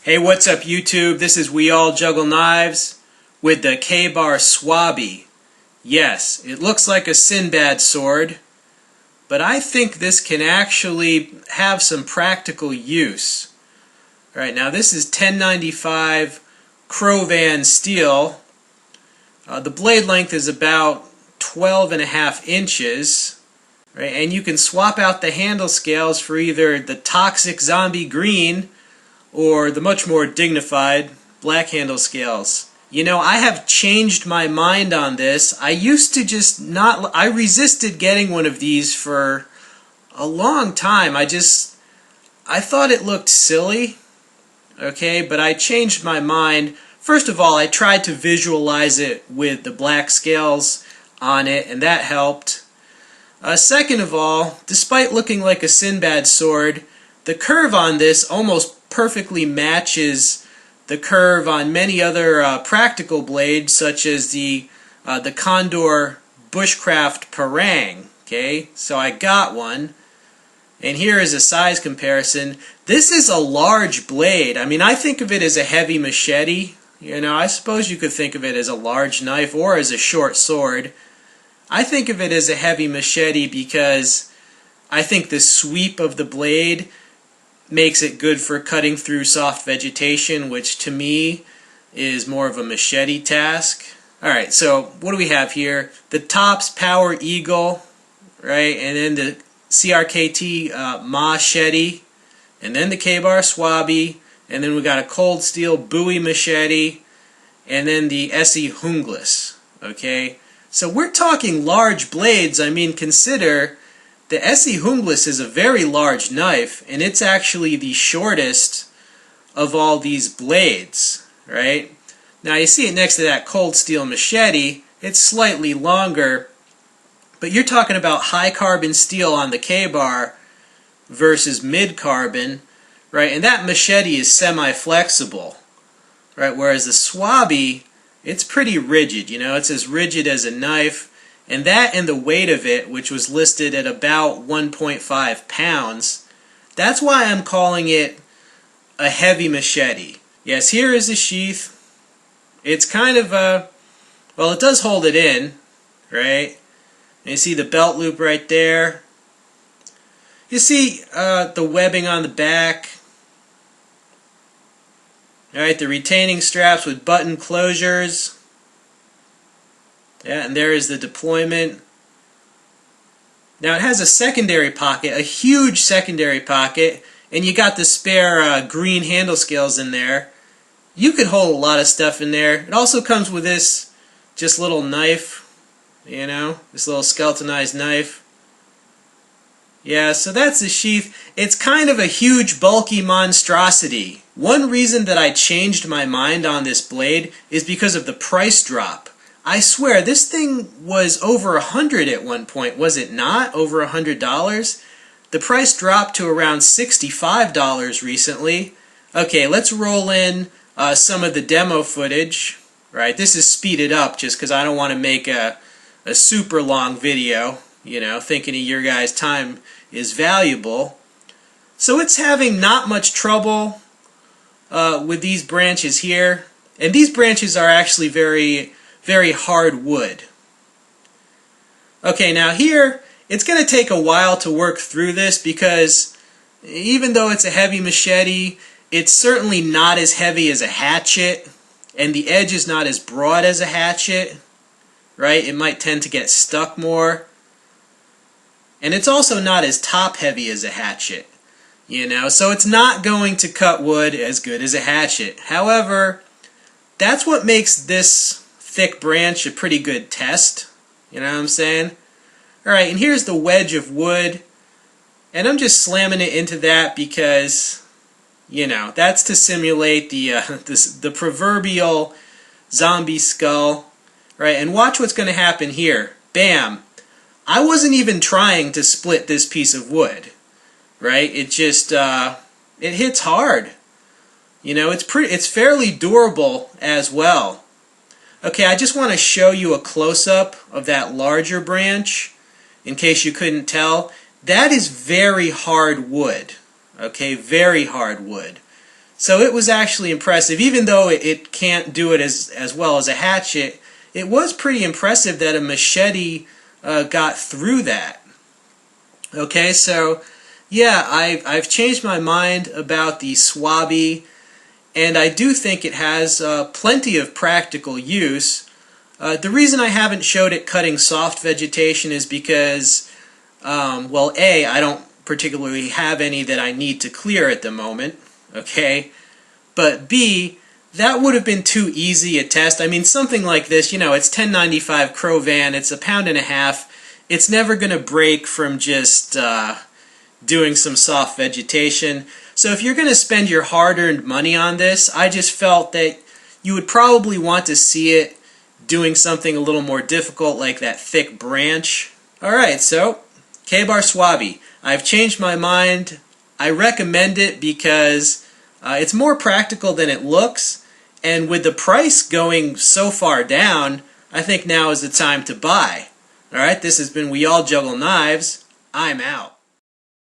Hey, what's up YouTube? This is We All Juggle Knives with the K-Bar Swabi. Yes, it looks like a Sinbad sword, but I think this can actually have some practical use. Alright, now this is 1095 Crovan steel. The blade length is about 12.5 inches. Right, and you can swap out the handle scales for either the toxic zombie green or the much more dignified black handle scales. You know, I have changed my mind on this. I used to just not... I resisted getting one of these for a long time. I thought it looked silly, okay, but I changed my mind. First of all, I tried to visualize it with the black scales on it, and that helped. Second of all, despite looking like a Sinbad sword, the curve on this almost perfectly matches the curve on many other practical blades, such as the Condor Bushcraft Parang. Okay, so I got one, and here is a size comparison. This is a large blade. I mean, I think of it as a heavy machete. You know, I suppose you could think of it as a large knife or as a short sword. I think of it as a heavy machete because I think the sweep of the blade makes it good for cutting through soft vegetation, which to me is more of a machete task. Alright, so what do we have here? The Tops Power Eagle, right, and then the CRKT Machete, and then the K-Bar Swabi, and then we got a Cold Steel Bowie Machete, and then the SE Hunglis, okay? So we're talking large blades. I mean, consider the SE Hunglis is a very large knife, and it's actually the shortest of all these blades, right? Now you see it next to that Cold Steel Machete. It's slightly longer, but you're talking about high carbon steel on the K-Bar versus mid carbon, right? And that machete is semi-flexible, right? Whereas the Swabi, it's pretty rigid, you know, it's as rigid as a knife, and that and the weight of it, which was listed at about 1.5 pounds, that's why I'm calling it a heavy machete. Yes, here is the sheath. It's kind of a, well, it does hold it in, right? And you see the belt loop right there. You see the webbing on the back. Alright, the retaining straps with button closures. Yeah, and there is the deployment. Now it has a secondary pocket, a huge secondary pocket, and you got the spare green handle scales in there. You could hold a lot of stuff in there. It also comes with this just little knife, you know, this little skeletonized knife. Yeah, so that's the sheath. It's kind of a huge, bulky monstrosity. One reason that I changed my mind on this blade is because of the price drop. I swear, this thing was over $100 at one point, was it not? Over $100? The price dropped to around $65 recently. Okay, let's roll in some of the demo footage. Right, this is speeded up just because I don't want to make a super long video, you know, thinking of your guys' time is valuable. So it's having not much trouble with these branches here, and these branches are actually very, very hard wood. Okay, now here it's going to take a while to work through this because even though it's a heavy machete, it's certainly not as heavy as a hatchet, and the edge is not as broad as a hatchet, right? It might tend to get stuck more. And it's also not as top heavy as a hatchet, you know, so it's not going to cut wood as good as a hatchet. However, that's what makes this thick branch a pretty good test, you know what I'm saying? Alright, and here's the wedge of wood, and I'm just slamming it into that because, you know, that's to simulate the proverbial zombie skull, right? And watch what's going to happen here. Bam! I wasn't even trying to split this piece of wood, right? It just, it hits hard. You know, it's fairly durable as well. Okay, I just want to show you a close-up of that larger branch, in case you couldn't tell. That is very hard wood, okay, very hard wood. So it was actually impressive. Even though it can't do it as well as a hatchet, it was pretty impressive that a machete got through that. Okay, so yeah, I've changed my mind about the Swabi, and I do think it has plenty of practical use. The reason I haven't showed it cutting soft vegetation is because, well, A, I don't particularly have any that I need to clear at the moment, okay? But B, that would have been too easy a test. I mean, something like this, you know, it's 1095 Crovan, it's a pound and a half. It's never going to break from just doing some soft vegetation. So if you're going to spend your hard-earned money on this, I just felt that you would probably want to see it doing something a little more difficult, like that thick branch. Alright, so Ka-Bar Swabi. I've changed my mind. I recommend it because it's more practical than it looks, and with the price going so far down, I think now is the time to buy. Alright, this has been We All Juggle Knives. I'm out.